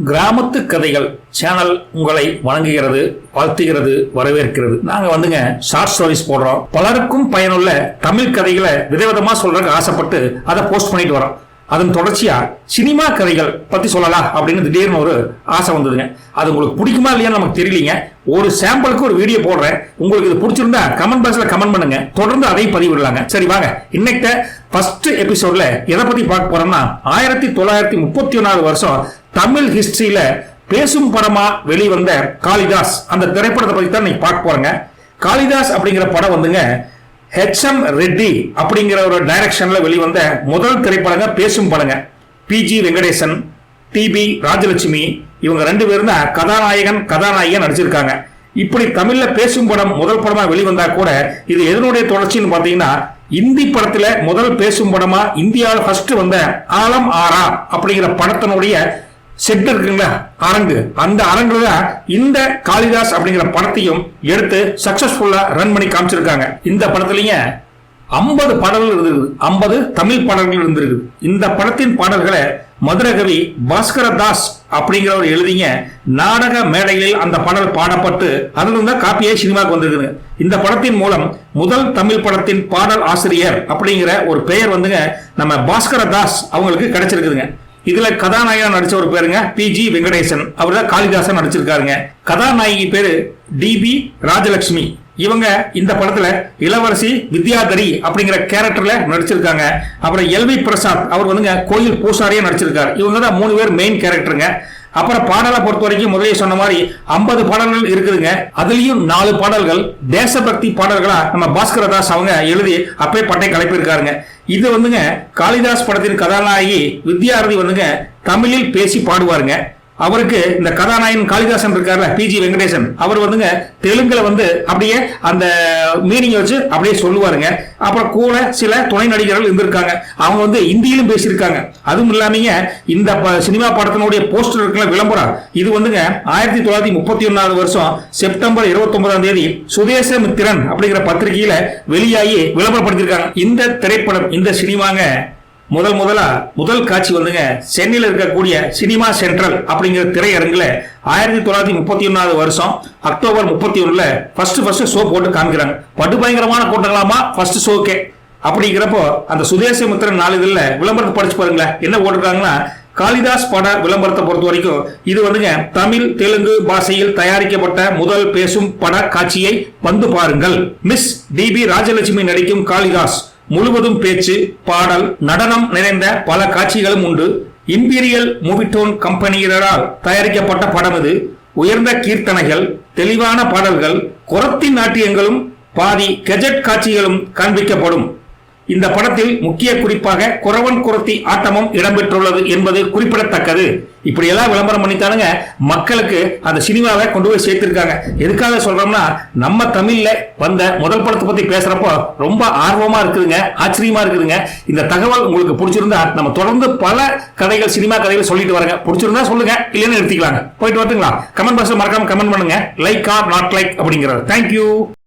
கிராமத்து கதைகள் சேனல் உங்களை வழங்குகிறது, வாழ்த்துகிறது, வரவேற்கிறது. நாங்க ஷார்ட் ஸ்டோரிஸ் போடுறோம். பலருக்கும் பயனுள்ள தமிழ் கதைகளை விதவிதமா சொல்றதுக்கு ஆசைப்பட்டு அதை போஸ்ட் பண்ணிட்டு வரோம். அதன் தொடர்ச்சியா சினிமா கதைகள் பத்தி சொல்லலாம் அப்படின்னு திடீர்னு ஒரு ஆசை வந்ததுங்க. அது உங்களுக்கு பிடிக்குமா இல்லையான்னு நமக்கு தெரியலீங்க. ஒரு சாம்பிளுக்கு ஒரு வீடியோ போடுறேன். உங்களுக்கு இது பிடிச்சிருந்தா கமெண்ட் பாக்ஸ்ல கமெண்ட் பண்ணுங்க. தொடர்ந்து அதை பதிவிடலாங்க. சரி வாங்க, இன்னைக்கு ஃபர்ஸ்ட் எபிசோட்ல எதை பத்தி பார்க்க போறோம்னா 1931 வருஷம் தமிழ் ஹிஸ்டரியில பேசும் படமா வெளிவந்த காளிதாஸ் அந்த திரைப்படத்தை பத்தி தான் இன்னைக்கு பார்க்க போறேங்க. காளிதாஸ் அப்படிங்கிற படம் H.M. ரெட்டி அப்படிங்கிற ஒரு டைரக்ஷன்ல வெளிவந்த முதல் திரைப்படங்க பேசும் படங்க. P.G. வெங்கடேசன், T.B. ராஜலட்சுமி இவங்க ரெண்டு பேரும் தான் கதாநாயகன் கதாநாயகன் நடிச்சிருக்காங்க. இப்படி தமிழ்ல பேசும் படம் முதல் படமா வெளிவந்தா கூட இது எதனுடைய தொடர்ச்சின்னு பாத்தீங்கன்னா, இந்தி படத்துல முதல் பேசும் படமா இந்தியாவில் ஃபர்ஸ்ட் வந்த ஆலம் ஆரா அப்படிங்கிற படத்தினுடைய செட் இருக்குங்களா, அரங்கு, அந்த அரங்குல இந்த காளிதாஸ் அப்படிங்கிற படத்தையும் எடுத்து சக்சஸ்ஃபுல்லா ரன் பண்ணி காமிச்சிருக்காங்க. இந்த படத்துலயும் 50 பாடல்கள் இருந்திருக்கு, 50 தமிழ் பாடல்கள் இருந்திருக்கு. இந்த படத்தின் பாடல்களை மதுரகவி பாஸ்கர தாஸ் அப்படிங்கிறவர் எழுதிய நாடக மேடைகளில் அந்த பாடல் பாடப்பட்டு அதிலிருந்த காப்பியை சினிமாவுக்கு வந்திருக்கு. இந்த படத்தின் மூலம் முதல் தமிழ் படத்தின் பாடல் ஆசிரியர் அப்படிங்கிற ஒரு பெயர் நம்ம பாஸ்கர தாஸ் அவங்களுக்கு கிடைச்சிருக்குதுங்க. இதுல கதாநாயகன் நடிச்ச ஒரு பேருங்க P.G. வெங்கடேசன், அவர் தான் காளிதாசன் நடிச்சிருக்காருங்க. கதாநாயகி பேரு D.B. ராஜலட்சுமி. இவங்க இந்த படத்துல இளவரசி வித்யாதரி அப்படிங்கிற கேரக்டர்ல நடிச்சிருக்காங்க. அப்புறம் L.V. பிரசாத் அவர் கோயில் பூசாரியா நடிச்சிருக்காரு. இவங்க தான் 3 பேர் மெயின் கேரக்டருங்க. அப்புறம் பாடலை பொறுத்த வரைக்கும் முதலே சொன்ன மாதிரி 50 பாடல்கள் இருக்குதுங்க. அதுலயும் 4 பாடல்கள் தேசபக்தி பாடல்களா நம்ம பாஸ்கர தாஸ் அவங்க எழுதி அப்பே பட்டை கலப்பிருக்காருங்க. இது காளிதாஸ் படத்தின் கதாநாயகி வித்யாரதி தமிழில் பேசி பாடுவாருங்க. அவருக்கு இந்த கதாநாயகன் காளிதாசன் இருக்காருல P.G. வெங்கடேசன், அவர் தெலுங்குல அப்படியே அந்த மீனிங் வச்சு அப்படியே சொல்லுவாருங்க. அப்புறம் கூட சில துணை நடிகர்கள் இருந்திருக்காங்க, அவங்க இந்தியிலும் பேசியிருக்காங்க. அதுவும் இல்லாம இந்த சினிமா படத்தினுடைய போஸ்டர் இருக்குல்ல, விளம்பரம், இது 1931 வருஷம் செப்டம்பர் 29 சுதேசமித்திரன் அப்படிங்கிற பத்திரிகையில வெளியாகி விளம்பரப்படுத்திருக்காங்க. இந்த திரைப்படம், இந்த சினிமாங்க முதல் காட்சி சென்னையில் இருக்கக்கூடிய சினிமா சென்ட்ரல் அப்படிங்கிற திரையரங்குல 1931 வருஷம் அக்டோபர் 31 ஃபர்ஸ்ட் ஷோ போட்டு காமிக்கிறாங்க. படுபயங்கரமான கூட்டங்களாமா ஃபர்ஸ்ட் ஷோக்கே. அப்படிங்கிறப்போ அந்த சுதேசமித்திரன் நாளிதழ்ல விளம்பரத்தை படிச்சு பாருங்களேன், என்ன போட்டிருக்காங்கன்னா, காளிதாஸ் பட விளம்பரத்தை பொறுத்த வரைக்கும் இது தமிழ் தெலுங்கு பாஷையில் தயாரிக்கப்பட்ட முதல் பேசும் பட காட்சியை வந்து பாருங்கள். Miss D.B. ராஜலட்சுமி நடிக்கும் காளிதாஸ் முழுவதும் பேச்சு, பாடல், நடனம் நிறைந்த பல காட்சிகளும் உண்டு. இம்பீரியல் மூவிடோன் கம்பெனியினரால் தயாரிக்கப்பட்ட படம் இது. உயர்ந்த கீர்த்தனைகள், தெளிவான பாடல்கள், குரத்தின் நாட்டியங்களும் பாதி கெஜெட் காட்சிகளும் காண்பிக்கப்படும். இந்த படத்தில் முக்கிய குறிப்பாக குறவன் குரத்தி ஆட்டமும் இடம்பெற்றுள்ளது என்பது குறிப்பிடத்தக்கது. இப்படி எல்லாம் விளம்பரம் பண்ணித்தானுங்க மக்களுக்கு அந்த சினிமாவை கொண்டு போய் சேர்த்திருக்காங்க. எதுக்காக சொல்றோம்னா, நம்ம தமிழ்ல வந்த முதல் படத்தை பத்தி பேசுறப்போ ரொம்ப ஆர்வமா இருக்குதுங்க, ஆச்சரியமா இருக்குதுங்க. இந்த தகவல் உங்களுக்கு பிடிச்சிருந்தா நம்ம தொடர்ந்து பல கதைகள், சினிமா கதைகள் சொல்லிட்டு வரங்க. பிடிச்சிருந்தா சொல்லுங்க, இல்லைன்னு எடுத்துக்கலாங்க. போயிட்டு வரட்டுங்களா? கமெண்ட் பாக்ஸ்ல மறக்காம கமெண்ட் பண்ணுங்க. லைக் ஆர் நாட் லைக் அப்படிங்கிறது. தேங்க்யூ.